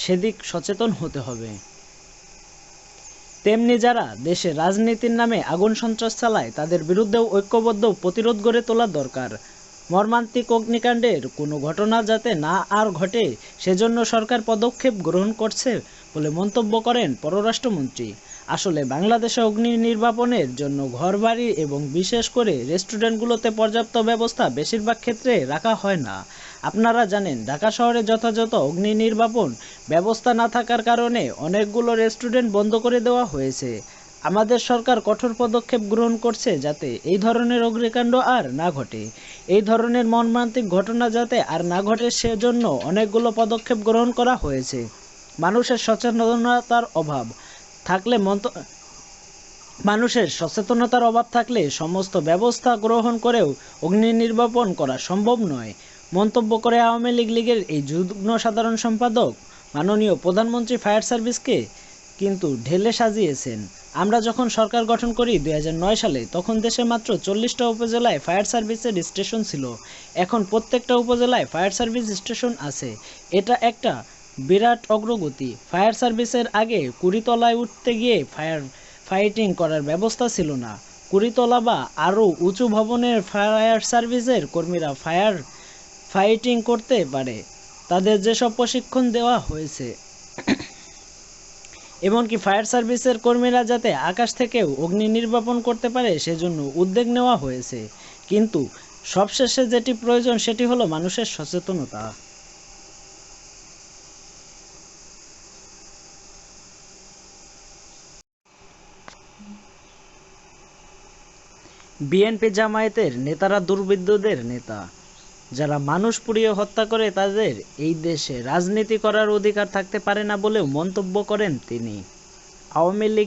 সেদিক সচেতন হতে হবে। তেমনি যারা দেশে রাজনীতির নামে আগুন সন্ত্রাস চালায় তাদের বিরুদ্ধেও ঐক্যবদ্ধ প্রতিরোধ গড়ে তোলা দরকার। মর্মান্তিক অগ্নিকাণ্ডের কোনো ঘটনা যাতে না আর ঘটে সেজন্য সরকার পদক্ষেপ গ্রহণ করছে বলে মন্তব্য করেন পররাষ্ট্রমন্ত্রী। আসলে বাংলাদেশে অগ্নি নির্বাপনের জন্য ঘরবাড়ি এবং বিশেষ করে রেস্টুরেন্টগুলোতে পর্যাপ্ত ব্যবস্থা বেশিরভাগ ক্ষেত্রে রাখা হয় না। আপনারা জানেন, ঢাকা শহরে যথাযথ অগ্নি নির্বাপন ব্যবস্থা না থাকার কারণে অনেকগুলো রেস্টুরেন্ট বন্ধ করে দেওয়া হয়েছে। আমাদের সরকার কঠোর পদক্ষেপ গ্রহণ করছে যাতে এই ধরনের অগ্নিকাণ্ড আর না ঘটে। এই ধরনের মর্মান্তিক ঘটনা যাতে আর না ঘটে সেজন্য অনেকগুলো পদক্ষেপ গ্রহণ করা হয়েছে। মানুষের সচেতনতার অভাব থাকলে সমস্ত ব্যবস্থা গ্রহণ করেও অগ্নি নির্বাপন করা সম্ভব নয় মন্তব্য করে আওয়ামী লীগের এই যুগ্ম সাধারণ সম্পাদক মাননীয় প্রধানমন্ত্রী ফায়ার সার্ভিসকে কিন্তু ঢেলে সাজিয়েছেন। আমরা যখন সরকার গঠন করি 2009 সালে, তখন দেশে মাত্র 40টা উপজেলায় ফায়ার সার্ভিসের স্টেশন ছিল। এখন প্রত্যেকটা উপজেলায় ফায়ার সার্ভিস স্টেশন আছে। এটা একটা বিরাট অগ্রগতি। ফায়ার সার্ভিসের আগে কুড়িতলায় উঠতে গিয়ে ফাইটিং করার ব্যবস্থা ছিল না। কুড়িতলা বা আরও উঁচু ভবনের ফায়ার সার্ভিসের কর্মীরা ফাইটিং করতে পারে, তাদের যেসব প্রশিক্ষণ দেওয়া হয়েছে, এমনকি ফায়ার সার্ভিসের কর্মীরা যাতে আকাশ থেকেও অগ্নি নির্বাপন করতে পারে সেজন্য উদ্যোগ নেওয়া হয়েছে। কিন্তু সবশেষে যেটি প্রয়োজন সেটি হলো মানুষের সচেতনতা। বিএনপি জামায়াতের নেতারা দুর্বৃত্তদের নেতা। যারা মানুষ পুড়িয়ে হত্যা করে তাদের এই দেশে রাজনীতি করার অধিকার থাকতে পারে না বলেও মন্তব্য করেন তিনি। আওয়ামী লীগ